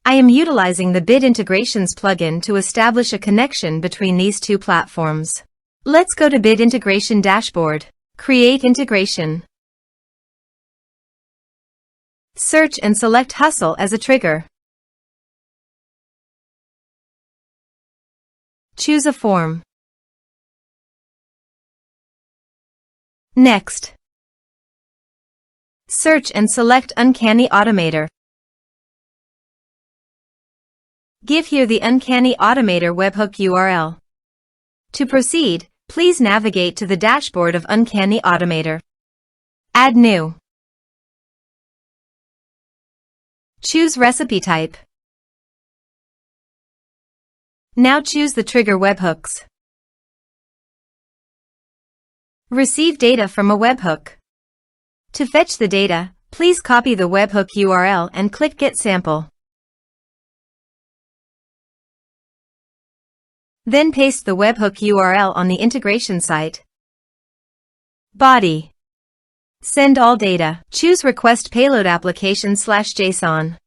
I am utilizing the Bit Integrations plugin to establish a connection between these two platforms. Let's go to Bit Integration Dashboard. Create integration. Search and select Hustle as a trigger. Choose a form. Next, search and select Uncanny Automator. Give here the Uncanny Automator webhook URL. To proceed, please navigate to the dashboard of Uncanny Automator. Add new. Choose recipe type. Now choose the trigger webhooks. Receive data from a webhook. To fetch the data, please copy the webhook URL and click Get Sample. Then paste the webhook URL on the integration site. Body. Send all data. Choose Request Payload Application/JSON.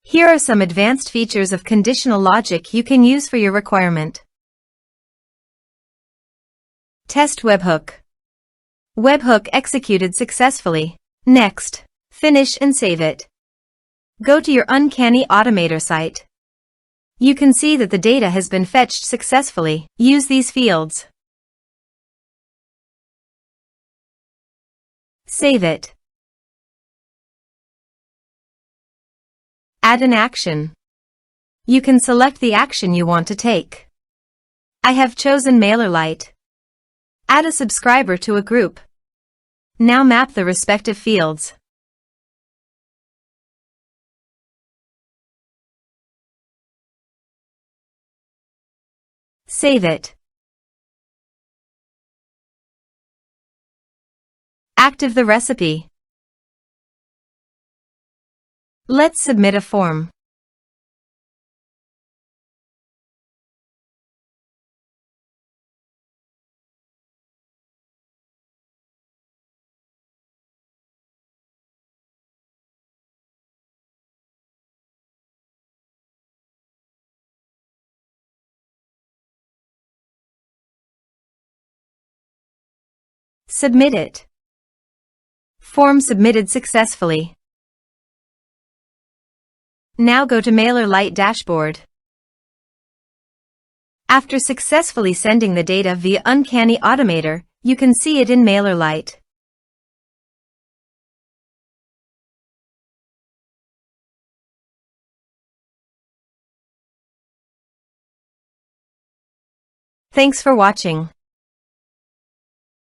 Here are some advanced features of conditional logic you can use for your requirement. Test webhook. Webhook executed successfully. Next, finish and save it. Go to your Uncanny Automator site. You can see that the data has been fetched successfully. Use these fields. Save it. Add an action. You can select the action you want to take. I have chosen MailerLite. Add a subscriber to a group. Now map the respective fields. Save it. Active the recipe. Let's submit a form. Submit it. Form submitted successfully. Now go to MailerLite dashboard. After successfully sending the data via Uncanny Automator, you can see it in MailerLite. Thanks for watching.